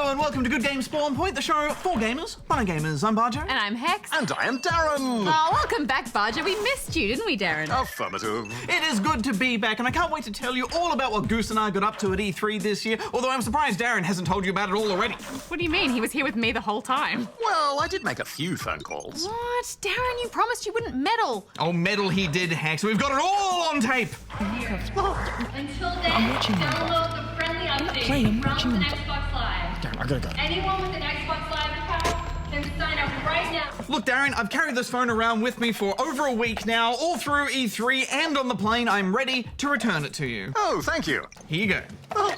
Hello and welcome to Good Game Spawn Point, the show for gamers, by gamers. I'm Bajo. And I'm Hex. And I am Darren. Oh, welcome back, Bajo. We missed you, didn't we, Darren? Affirmative. It is good to be back, and I can't wait to tell you all about what Goose and I got up to at E3 this year, although I'm surprised Darren hasn't told you about it all already. What do you mean? He was here with me the whole time. Well, I did make a few phone calls. What? Darren, you promised you wouldn't meddle. Oh, meddle he did, Hex. We've got it all on tape. Until then, download the friendly update from the Xbox Live. Darren, I gotta go. Anyone with an Xbox Live account can sign up right now. Look, Darren, I've carried this phone around with me for over a week now, all through E3 and on the plane. I'm ready to return it to you. Oh, thank you. Here you go. Oh.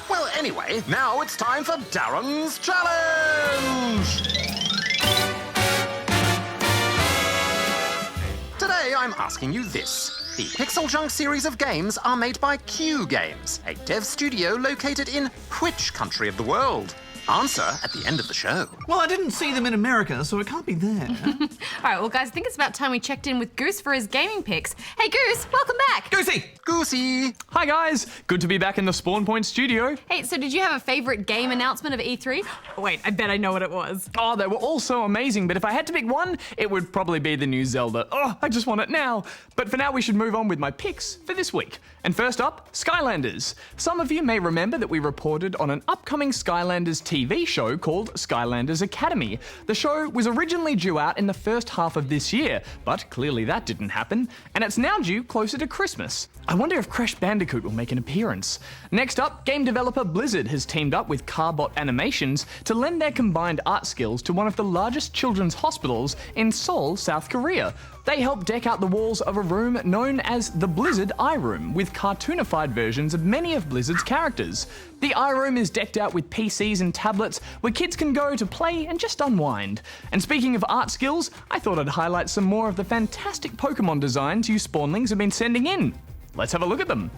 Well, anyway, now it's time for Darren's challenge. Today, I'm asking you this. The Pixel Junk series of games are made by Q Games, a dev studio located in which country of the world? Answer at the end of the show. Well, I didn't see them in America, so it can't be there. All right, well, guys, I think it's about time we checked in with Goose for his gaming picks. Hey, Goose, welcome back. Goosey! Goosey! Hi guys, good to be back in the Spawn Point studio. Hey, so did you have a favourite game announcement of E3? Oh, wait, I bet I know what it was. Oh, they were all so amazing, but if I had to pick one, it would probably be the new Zelda. Oh, I just want it now. But for now, we should move on with my picks for this week. And first up, Skylanders. Some of you may remember that we reported on an upcoming Skylanders TV show called Skylanders Academy. The show was originally due out in the first half of this year, but clearly that didn't happen, and it's now due closer to Christmas. I wonder if Crash Bandicoot will make an appearance. Next up, game developer Blizzard has teamed up with Carbot Animations to lend their combined art skills to one of the largest children's hospitals in Seoul, South Korea. They helped deck out the walls of a room known as the Blizzard Eye Room, with cartoonified versions of many of Blizzard's characters. The Eye Room is decked out with PCs and tablets where kids can go to play and just unwind. And speaking of art skills, I thought I'd highlight some more of the fantastic Pokemon designs you Spawnlings have been sending in. Let's have a look at them.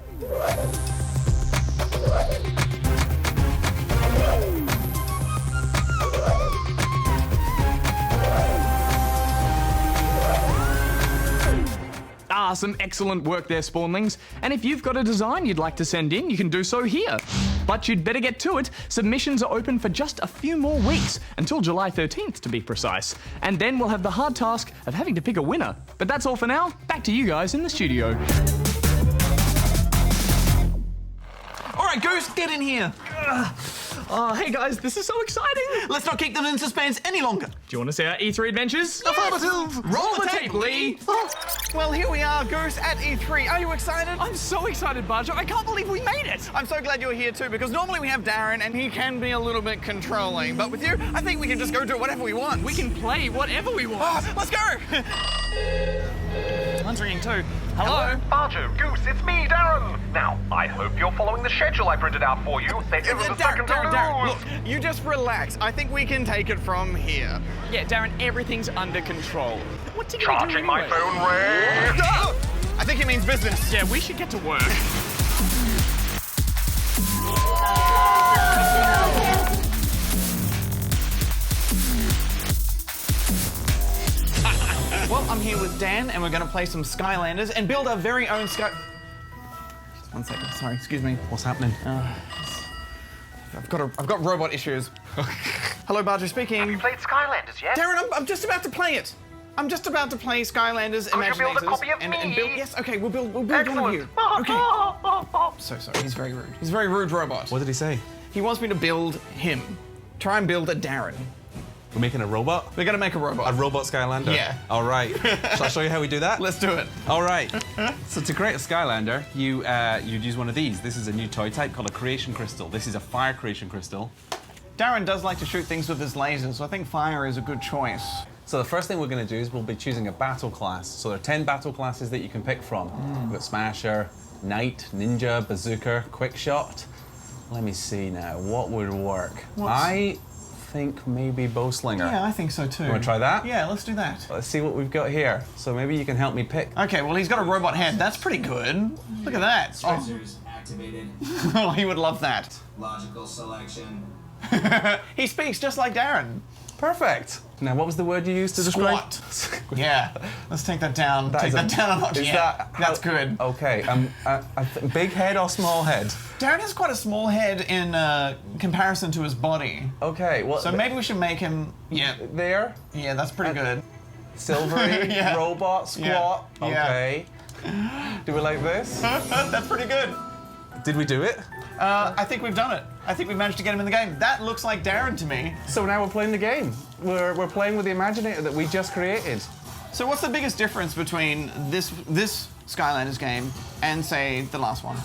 Some excellent work there, Spawnlings. And if you've got a design you'd like to send in, you can do so here. But you'd better get to it. Submissions are open for just a few more weeks, until July 13th to be precise. And then we'll have the hard task of having to pick a winner. But that's all for now. Back to you guys in the studio. All right, Goose, get in here. Oh, hey guys, this is so exciting. Let's not keep them in suspense any longer. Do you want to see our E3 adventures? Affirmative! Roll the tape, Lee. Well, here we are, Goose, at E3. Are you excited? I'm so excited, Bajo. I can't believe we made it. I'm so glad you're here too, because normally we have Darren and he can be a little bit controlling. But with you, I think we can just go do whatever we want. We can play whatever we want. Let's go! Phone's ringing too. Hello? Bajo, Goose, it's me, Darren! Now, I hope you're following the schedule I printed out for you. There isn't a second to Darren, lose. look, you just relax. I think we can take it from here. Yeah, Darren, everything's under control. What's he gonna do Charging my anyway? phone, Ray. Oh, I think he means business. Yeah, we should get to work. Well, I'm here with Dan, and we're going to play some Skylanders and build our very own Sky... Just 1 second, sorry, excuse me. What's happening? I've got robot issues. Hello, Bajo speaking. Have you played Skylanders yet? Darren, I'm just about to play it. I'm just about to play Skylanders Could you build a Imaginators copy of and me? build. Yes, okay, we'll build one of you. Okay. So sorry, he's very rude. He's a very rude robot. What did he say? He wants me to build him. Try and build a Darren. We're making a robot? We're gonna make a robot. A robot Skylander? Yeah. All right. Shall I show you how we do that? Let's do it. All right. So to create a Skylander, you'd use one of these. This is a new toy type called a creation crystal. This is a fire creation crystal. Darren does like to shoot things with his lasers, so I think fire is a good choice. So the first thing we're going to do is we'll be choosing a battle class. So there are 10 battle classes that you can pick from. We've got Smasher, Knight, Ninja, Bazooka, Quick Shot. Let me see now, what would work? I think maybe Bowslinger. Yeah, I think so too. You want to try that? Yeah, let's do that. Let's see what we've got here. So maybe you can help me pick. Okay, well, he's got a robot head. That's pretty good. Look at that. Stressors activated. Oh, he would love that. Logical selection. He speaks just like Darren. Perfect. Now, what was the word you used to describe? Squat. Yeah. Let's take that down. That Take is that down a notch. Is Yeah. That's good. Okay. Big head or small head? Darren has quite a small head in comparison to his body. Okay. Well, So maybe we should make him. Yeah. there. Yeah, that's pretty good. Silvery Yeah. robot squat. Yeah. Okay. Do we like this? That's pretty good. Did we do it? I think we've done it. I think we managed to get him in the game. That looks like Darren to me. So now we're playing the game. We're playing with the Imaginator that we just created. So what's the biggest difference between this Skylanders game and, say, the last one?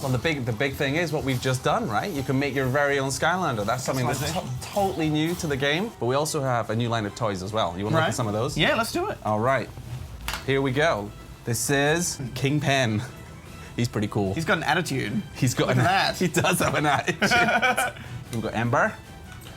Well, the big thing is what we've just done, right? You can make your very own Skylander. That's something that's totally new to the game. But we also have a new line of toys as well. You want to look at some of those? Yeah, let's do it. All right. Here we go. This is King Pen. He's pretty cool. He's got an attitude. He's got Look at that. He does have an attitude. We've got Ember,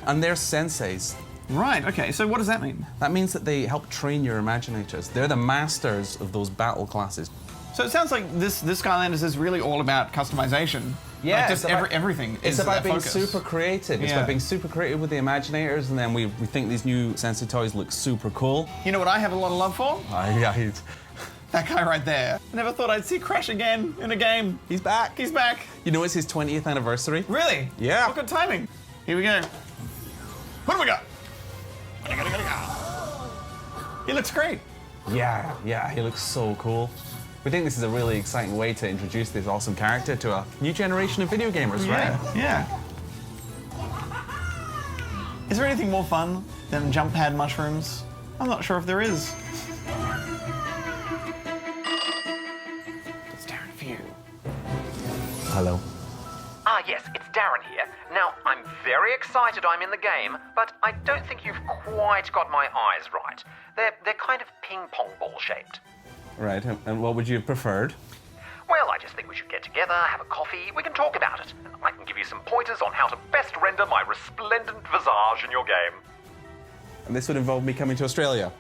and they're senseis. Right, okay, so what does that mean? That means that they help train your Imaginators. They're the masters of those battle classes. So it sounds like this Skylanders is really all about customization. Yeah, like just it's about- everything. It's is about being focus. super creative. It's Yeah. about being super creative with the Imaginators, and then we think these new Sensei toys look super cool. You know what I have a lot of love for? That guy right there. I never thought I'd see Crash again in a game. He's back. He's back. You know it's his 20th anniversary? Really? Yeah. What good timing. Here we go. What do we got? He looks great. Yeah, he looks so cool. We think this is a really exciting way to introduce this awesome character to a new generation of video gamers, right? Yeah. Is there anything more fun than jump pad mushrooms? I'm not sure if there is. It's Darren for you. Hello. Ah, yes, it's Darren here. Now, I'm very excited I'm in the game, but I don't think you've quite got my eyes right. They're kind of ping-pong ball shaped. Right, and what would you have preferred? Well, I just think we should get together, have a coffee, we can talk about it. And I can give you some pointers on how to best render my resplendent visage in your game. And this would involve me coming to Australia.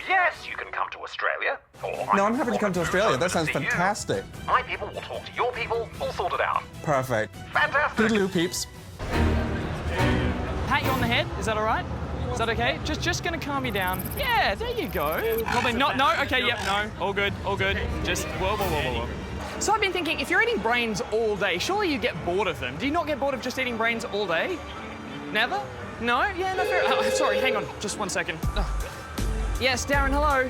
Yes, you can come to Australia. Or No, I'm happy to come to Australia. That sounds See you. fantastic. My people will talk to your people, all sorted out. Perfect. Fantastic! Toodaloo, peeps. Pat you on the head, is that all right? Is that okay? Just gonna calm you down. Yeah, there you go. Probably not, no, okay, yep, no, all good, all good. Just, whoa. So I've been thinking, if you're eating brains all day, surely you get bored of them. Do you not get bored of just eating brains all day? Never? No? Yeah, no, fair. Oh, sorry, hang on, just 1 second. Yes, Darren, hello.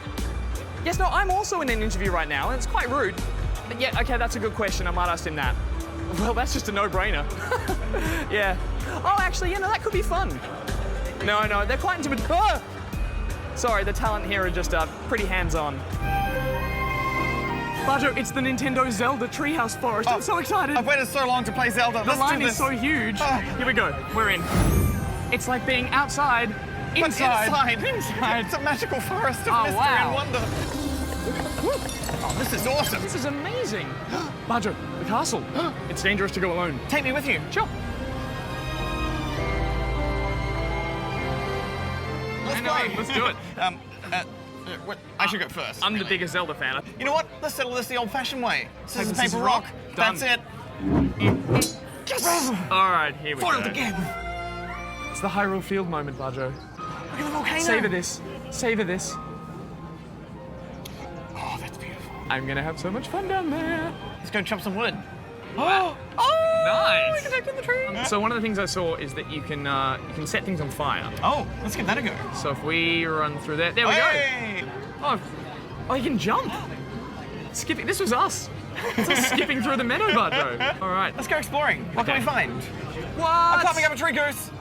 Yes, no, I'm also in an interview right now, and it's quite rude. But yeah, okay, that's a good question, I might ask him that. Well, that's just a no-brainer. Yeah. Oh, actually, yeah, no, that could be fun. No, they're quite intimate. Ah! Sorry, the talent here are just pretty hands-on. Bajo, it's the Nintendo Zelda Treehouse Forest. I'm so excited. I've waited so long to play Zelda. The line is so huge. Here we go. We're in. It's like being outside. Inside. It's a magical forest of mystery wow. and wonder. Oh, this is awesome. This is amazing. Bajo, the castle. It's dangerous to go alone. Take me with you. Sure. Let's do it. I should go first. I'm the biggest Zelda fan. You know what? Let's settle this the old-fashioned way. Scissors, Scissors, paper, rock. rock. Done. That's it. Yes! All right, here we Foiled go. again. It's the Hyrule Field moment, Bajo. Look at the volcano. Savor this. Savor this. Oh, that's beautiful. I'm gonna have so much fun down there. Let's go chop some wood. Oh, nice. We can open the tree. So one of the things I saw is that you can set things on fire. Oh, let's give that a go. So if we run through there, there we Hey! go. Oh, you can jump. Skipping. This was us. It's us skipping through the meadow, Bajo. All right. Let's go exploring. What can Okay. we find? What? I'm climbing up a tree, Goose.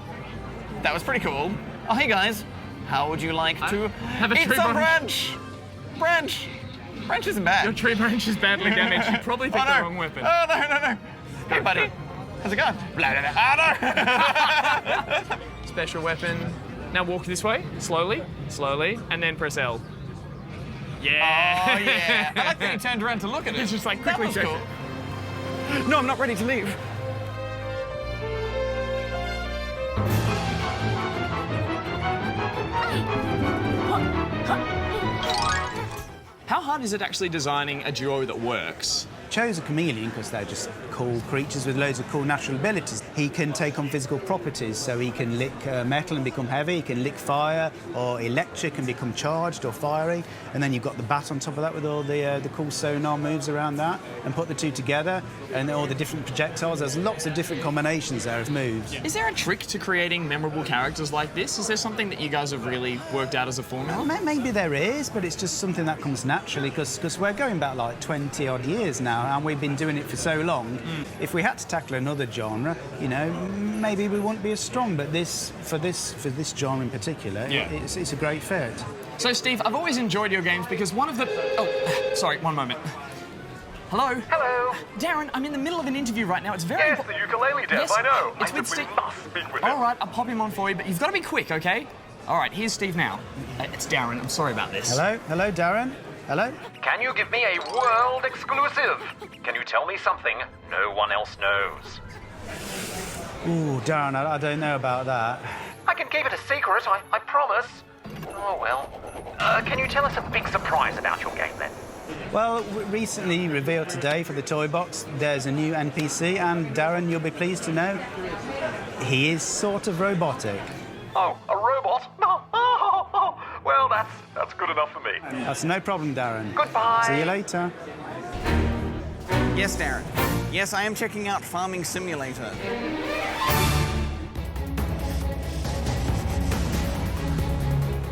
That was pretty cool. Oh, hey guys. How would you like to have a eat tree some branch? Branch. Branch isn't bad. Your tree branch is badly damaged. You probably picked Oh, no. the wrong weapon. Oh, no. Hey, buddy. How's it going? Blah, blah, blah. Ah, no. Special weapon. Now walk this way, slowly, and then press L. Yeah. Oh, yeah. I like that you turned around to look at it. It's just like quickly That check. was cool. No, I'm not ready to leave. How hard is it actually designing a duo that works? chose a chameleon because they're just cool creatures with loads of cool natural abilities. He can take on physical properties, so he can lick metal and become heavy, he can lick fire, or electric and become charged or fiery, and then you've got the bat on top of that with all the cool sonar moves around that, and put the two together, and all the different projectiles. There's lots of different combinations there of moves. Is there a trick to creating memorable characters like this? Is there something that you guys have really worked out as a formula? Maybe there is, but it's just something that comes naturally, because we're going back like 20-odd years now, and we've been doing it for so long. If we had to tackle another genre, you know, maybe we wouldn't be as strong, but for this genre in particular, it's a great fit. So, Steve, I've always enjoyed your games because one of the... Oh, sorry, one moment. Hello? Hello. Darren, I'm in the middle of an interview right now. It's very... Yes, the ukulele dev, Yes, I know. it's I with simply Steve. must speak with him. All right, I'll pop him on for you, but you've got to be quick, okay? All right, here's Steve now. It's Darren. I'm sorry about this. Hello, Darren? Hello? Can you give me a world exclusive? Can you tell me something no one else knows? Ooh, Darren, I don't know about that. I can keep it a secret, I promise. Oh, well. Can you tell us a big surprise about your game, then? Well, recently revealed today for the toy box, there's a new NPC, and Darren, you'll be pleased to know, he is sort of robotic. Oh, a robot? No. Oh, well, that's good enough for me. That's no problem, Darren. Goodbye. See you later. Yes, Darren. Yes, I am checking out Farming Simulator.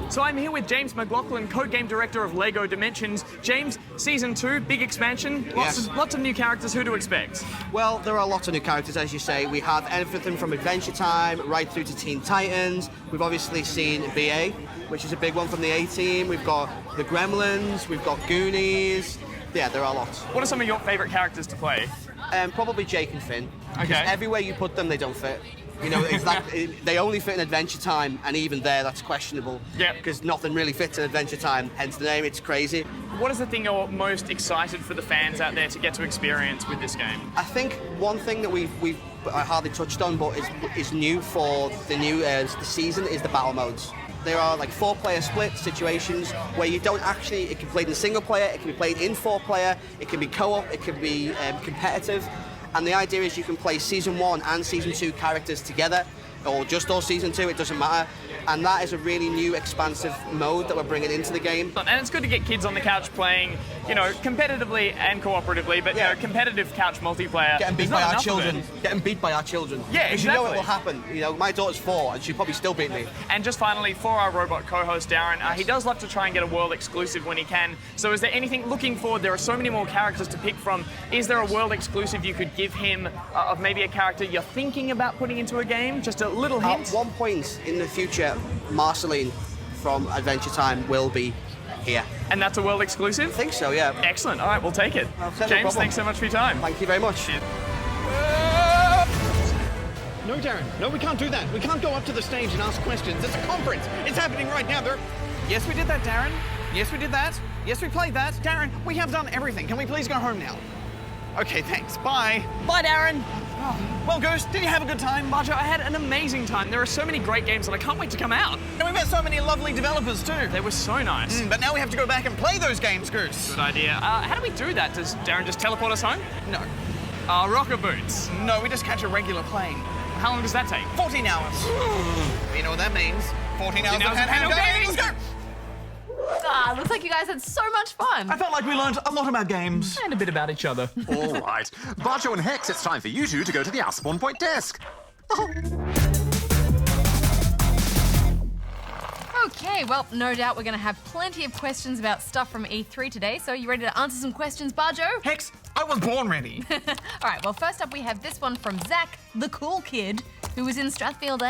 So I'm here with James McLaughlin, co-game director of LEGO Dimensions. James, Season 2, big expansion, lots of new characters. Who to expect? Well, there are lots of new characters, as you say. We have everything from Adventure Time right through to Teen Titans. We've obviously seen BA, which is a big one from the A-Team. We've got the Gremlins, we've got Goonies. Yeah, there are lots. What are some of your favourite characters to play? Probably Jake and Finn. Okay. 'Cause everywhere you put them, they don't fit. You know, it's like they only fit in Adventure Time, and even there, that's questionable. Yeah. Because nothing really fits in Adventure Time, hence the name. It's crazy. What is the thing you're most excited for the fans out there to get to experience with this game? I think one thing that we've I hardly touched on, but is new for the new the season is the battle modes. There are like 4-player split situations where you don't actually. It can be played in single player. It can be played in 4-player. It can be co-op. It can be competitive. And the idea is you can play Season 1 and Season 2 characters together, or just all Season 2, it doesn't matter. And that is a really new, expansive mode that we're bringing into the game. And it's good to get kids on the couch playing, you know, competitively and cooperatively, but, you know, competitive couch multiplayer. Getting beat by our children. Getting beat by our children. Yeah, because exactly. you know it will happen. You know, my daughter's 4, and she'll probably still beat me. And just finally, for our robot co-host, Darren, he does love to try and get a world exclusive when he can. So is there anything looking forward? There are so many more characters to pick from. Is there a world exclusive you could give him of maybe a character you're thinking about putting into a game? Just a little hint? At one point in the future, Marceline from Adventure Time will be here. And that's a world exclusive? I think so, yeah. Excellent. All right, we'll take it. James, thanks so much for your time. Thank you very much. No, Darren. No, we can't do that. We can't go up to the stage and ask questions. It's a conference. It's happening right now. Yes, we did that, Darren. Yes, we did that. Yes, we played that. Darren, we have done everything. Can we please go home now? Okay, thanks. Bye. Bye, Darren. Well, Goose, did you have a good time? Bajo, I had an amazing time. There are so many great games and I can't wait to come out. And we met so many lovely developers too. They were so nice. But now we have to go back and play those games, Goose. Good idea. How do we do that? Does Darren just teleport us home? No. Rocker boots. No, we just catch a regular plane. How long does that take? 14 hours. You know what that means. 14 hours of handheld gaming. gaming. Let's go. Looks like you guys had so much fun. I felt like we learned a lot about games. And a bit about each other. All right. Bajo and Hex, it's time for you two to go to the spawn point desk. Okay, well, no doubt we're going to have plenty of questions about stuff from E3 today, so are you ready to answer some questions, Bajo? Hex, I was born ready. All right, well, first up we have this one from Zach, the cool kid, who was in Strathfield,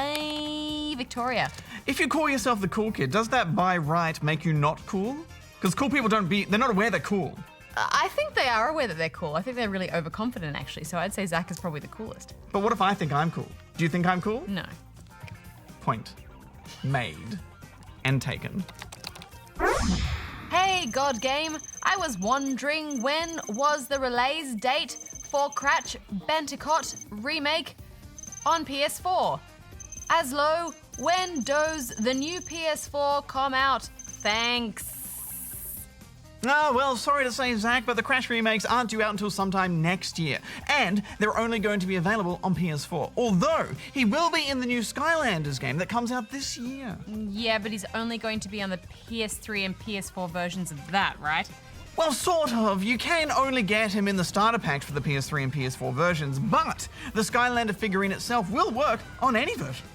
Victoria. If you call yourself the cool kid, does that by right make you not cool? Because cool people they're not aware they're cool. I think they are aware that they're cool. I think they're really overconfident, actually, so I'd say Zach is probably the coolest. But what if I think I'm cool? Do you think I'm cool? No. Point made and taken. Hey, God Game, I was wondering when was the release date for Crash Bandicoot remake on PS4? Aslo, when does the new PS4 come out? Thanks. Ah, well, sorry to say, Zach, but the Crash remakes aren't due out until sometime next year. And they're only going to be available on PS4. Although, he will be in the new Skylanders game that comes out this year. Yeah, but he's only going to be on the PS3 and PS4 versions of that, right? Well, sort of. You can only get him in the starter packs for the PS3 and PS4 versions, but the Skylander figurine itself will work on any version.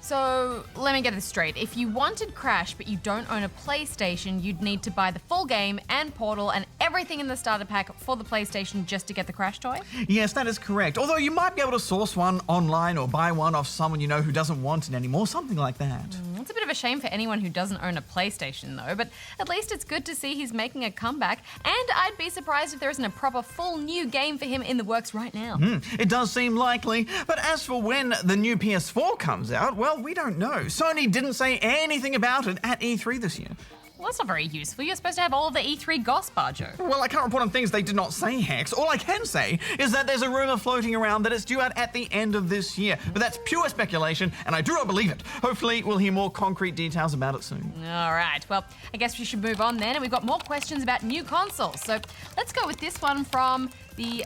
So, let me get this straight. If you wanted Crash but you don't own a PlayStation, you'd need to buy the full game and Portal and everything in the starter pack for the PlayStation just to get the Crash toy? Yes, that is correct. Although you might be able to source one online or buy one off someone you know who doesn't want it anymore, something like that. It's a bit of a shame for anyone who doesn't own a PlayStation, though, but at least it's good to see he's making a comeback, and I'd be surprised if there isn't a proper full new game for him in the works right now. It does seem likely, but as for when the new PS4 comes out, well, we don't know. Sony didn't say anything about it at E3 this year. Well, that's not very useful. You're supposed to have all of the E3 goss, Bajo. Well, I can't report on things they did not say, Hex. All I can say is that there's a rumour floating around that it's due out at the end of this year. But that's pure speculation, and I do not believe it. Hopefully, we'll hear more concrete details about it soon. All right, well, I guess we should move on then, and we've got more questions about new consoles. So let's go with this one from the,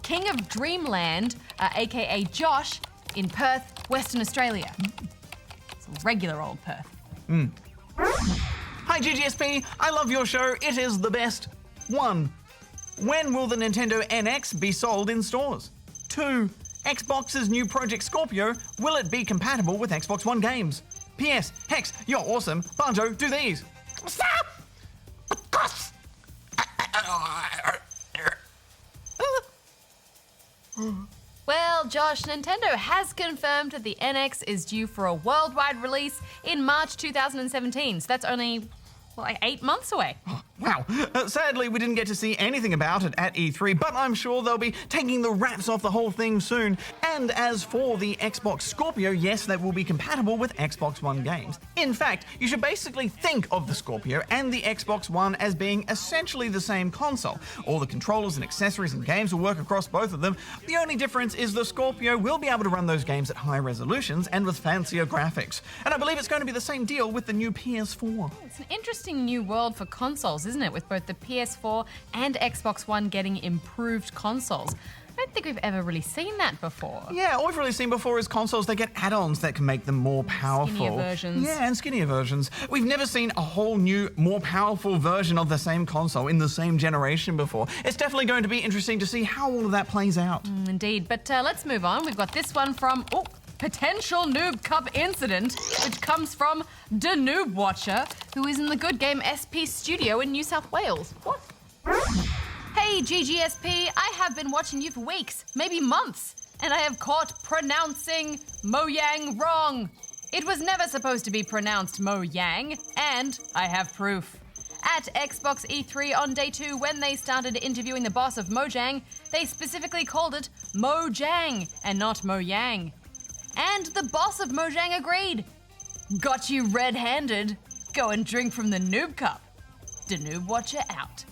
King of Dreamland, aka Josh, in Perth, Western Australia. It's a regular old Perth. Hi GGSP, I love your show, it is the best. 1. When will the Nintendo NX be sold in stores? 2. Xbox's new Project Scorpio, will it be compatible with Xbox One games? P.S. Hex, you're awesome. Bajo, do these. Stop! Well, Josh, Nintendo has confirmed that the NX is due for a worldwide release in March 2017, so that's only, like 8 months away. Wow. Sadly, we didn't get to see anything about it at E3, but I'm sure they'll be taking the wraps off the whole thing soon. And as for the Xbox Scorpio, yes, that will be compatible with Xbox One games. In fact, you should basically think of the Scorpio and the Xbox One as being essentially the same console. All the controllers and accessories and games will work across both of them. The only difference is the Scorpio will be able to run those games at high resolutions and with fancier graphics. And I believe it's going to be the same deal with the new PS4. It's an interesting new world for consoles, isn't it? With both the PS4 and Xbox One getting improved consoles. I don't think we've ever really seen that before. Yeah, all we've really seen before is consoles that get add-ons that can make them more powerful. Skinnier versions. Yeah, and skinnier versions. We've never seen a whole new, more powerful version of the same console in the same generation before. It's definitely going to be interesting to see how all of that plays out. Indeed, but let's move on. We've got this one from... potential Noob Cup incident, which comes from the Noob Watcher, who is in the Good Game SP studio in New South Wales. What? Hey GGSP, I have been watching you for weeks, maybe months, and I have caught pronouncing Mojang wrong. It was never supposed to be pronounced Mojang, and I have proof. At Xbox E3 on day 2, when they started interviewing the boss of Mojang, they specifically called it Mojang and not Mojang. And the boss of Mojang agreed. Got you red-handed. Go and drink from the Noob Cup. The Noob Watcher out.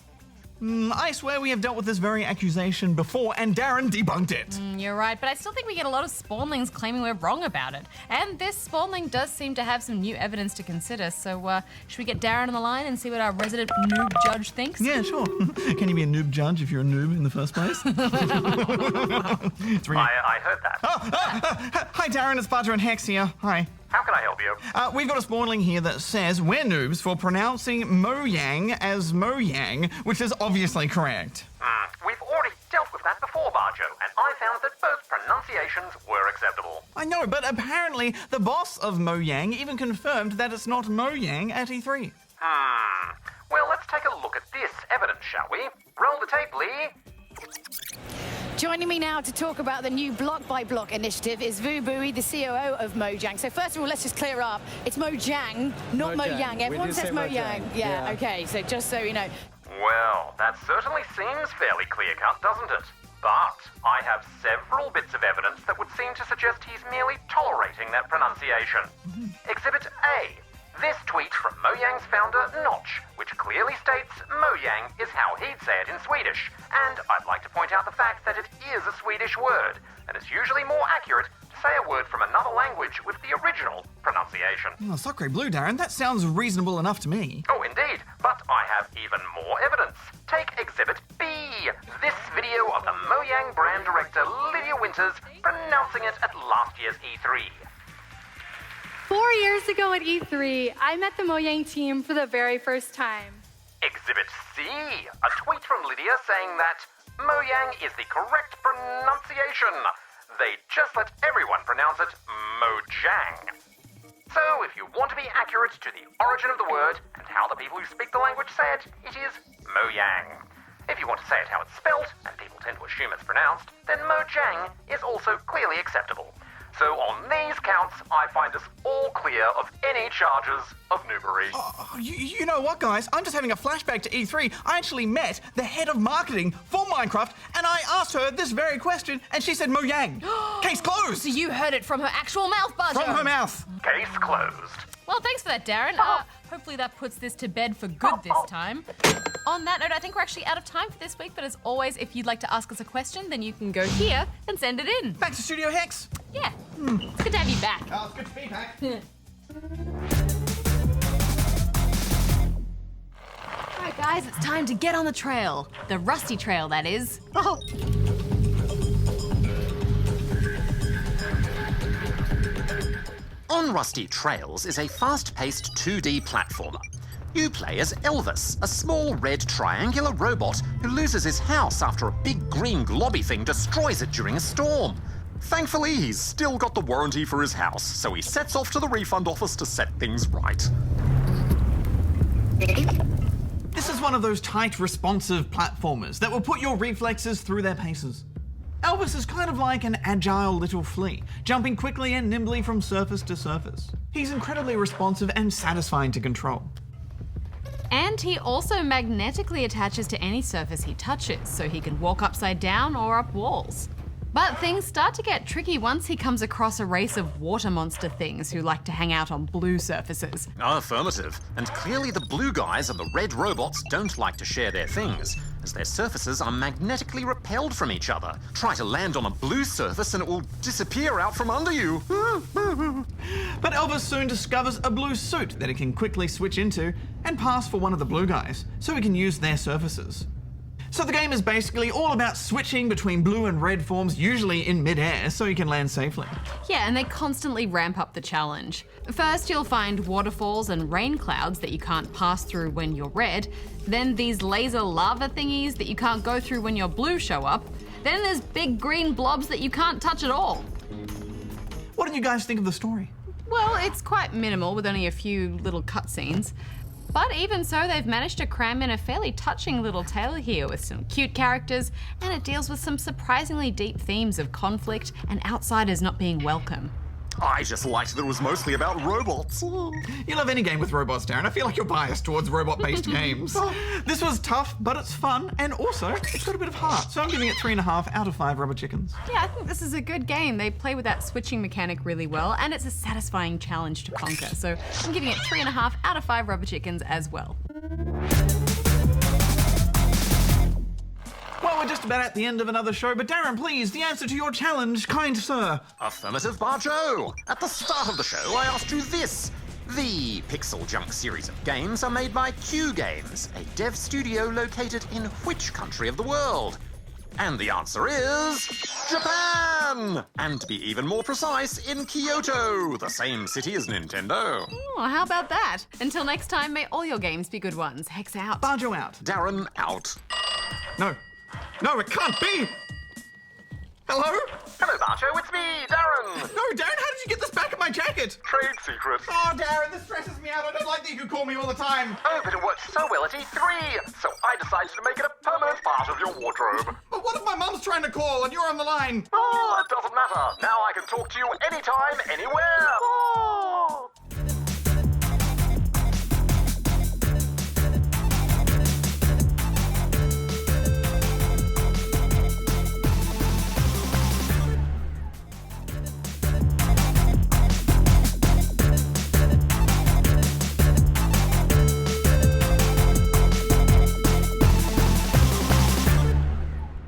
I swear we have dealt with this very accusation before, and Darren debunked it. You're right, but I still think we get a lot of spawnlings claiming we're wrong about it. And this spawnling does seem to have some new evidence to consider, so should we get Darren on the line and see what our resident noob judge thinks? Yeah, sure. Can you be a noob judge if you're a noob in the first place? I heard that. Hi Darren, it's Bajo and Hex here. Hi. How can I help you? We've got a spawnling here that says we're noobs for pronouncing Mojang as Mojang, which is obviously correct. We've already dealt with that before, Bajo, and I found that both pronunciations were acceptable. I know, but apparently the boss of Mojang even confirmed that it's not Mojang at E3. Well, let's take a look at this evidence, shall we? Roll the tape, Lee. Joining me now to talk about the new Block by Block initiative is Vu Bui, the COO of Mojang. So first of all, let's just clear up. It's Mojang, not Mojang. Everyone says Mojang. Yeah, okay, so just so you know. Well, that certainly seems fairly clear-cut, doesn't it? But I have several bits of evidence that would seem to suggest he's merely tolerating that pronunciation. Exhibit A. This tweet from Mojang's founder, Notch, which clearly states Mojang is how he'd say it in Swedish. And I'd like to point out the fact that it is a Swedish word, and it's usually more accurate to say a word from another language with the original pronunciation. Oh, Sacre Blue, Darren, that sounds reasonable enough to me. Oh, indeed, but I have even more evidence. Take Exhibit B, this video of the Mojang brand director Lydia Winters pronouncing it at last year's E3. 4 years ago at E3, I met the Mojang team for the very first time. Exhibit C, a tweet from Lydia saying that Mojang is the correct pronunciation. They just let everyone pronounce it Mojang. So if you want to be accurate to the origin of the word and how the people who speak the language say it, it is Mojang. If you want to say it how it's spelt, and people tend to assume it's pronounced, then Mojang is also clearly acceptable. So on these counts, I find us all clear of any charges of noobery. You know what, guys? I'm just having a flashback to E3. I actually met the head of marketing for Minecraft, and I asked her this very question, and she said Mojang. Case closed. So you heard it from her actual mouth, Bajo. From her mouth. Case closed. Well, thanks for that, Darren. Hopefully that puts this to bed for good this time. On that note, I think we're actually out of time for this week, but as always, if you'd like to ask us a question, then you can go here and send it in. Back to Studio Hex. Yeah. It's good to have you back. Oh, it's good to be back. All right, guys, it's time to get on the trail. The rusty trail, that is. On Rusty Trails is a fast-paced 2D platformer. You play as Elvis, a small red triangular robot who loses his house after a big green globby thing destroys it during a storm. Thankfully, he's still got the warranty for his house, so he sets off to the refund office to set things right. This is one of those tight, responsive platformers that will put your reflexes through their paces. Elvis is kind of like an agile little flea, jumping quickly and nimbly from surface to surface. He's incredibly responsive and satisfying to control. And he also magnetically attaches to any surface he touches, so he can walk upside down or up walls. But things start to get tricky once he comes across a race of water monster things who like to hang out on blue surfaces. Affirmative. And clearly the blue guys and the red robots don't like to share their things, as their surfaces are magnetically repelled from each other. Try to land on a blue surface and it will disappear out from under you. But Elvis soon discovers a blue suit that he can quickly switch into and pass for one of the blue guys, so he can use their surfaces. So the game is basically all about switching between blue and red forms, usually in mid-air, so you can land safely. Yeah, and they constantly ramp up the challenge. First, you'll find waterfalls and rain clouds that you can't pass through when you're red. Then these laser lava thingies that you can't go through when you're blue show up. Then there's big green blobs that you can't touch at all. What did you guys think of the story? Well, it's quite minimal with only a few little cutscenes. But even so, they've managed to cram in a fairly touching little tale here with some cute characters, and it deals with some surprisingly deep themes of conflict and outsiders not being welcome. I just liked that it was mostly about robots. You love any game with robots, Darren. I feel like you're biased towards robot-based games. This was tough, but it's fun, and also, it's got a bit of heart. So I'm giving it 3.5 out of 5 rubber chickens. Yeah, I think this is a good game. They play with that switching mechanic really well, and it's a satisfying challenge to conquer. So I'm giving it 3.5 out of 5 rubber chickens as well. Well, we're just about at the end of another show, but Darren, please, the answer to your challenge, kind sir. Affirmative, Bajo. At the start of the show, I asked you this. The Pixel Junk series of games are made by Q Games, a dev studio located in which country of the world? And the answer is Japan! And to be even more precise, in Kyoto, the same city as Nintendo. Oh, how about that? Until next time, may all your games be good ones. Hex out. Bajo out. Darren out. No, it can't be! Hello? Hello, Bajo, it's me, Darren. No, Darren, how did you get this back in my jacket? Trade secret. Oh, Darren, this stresses me out. I don't like that you call me all the time. Oh, but it worked so well at E3, so I decided to make it a permanent part of your wardrobe. But what if my mum's trying to call and you're on the line? Oh, it doesn't matter. Now I can talk to you anytime, anywhere.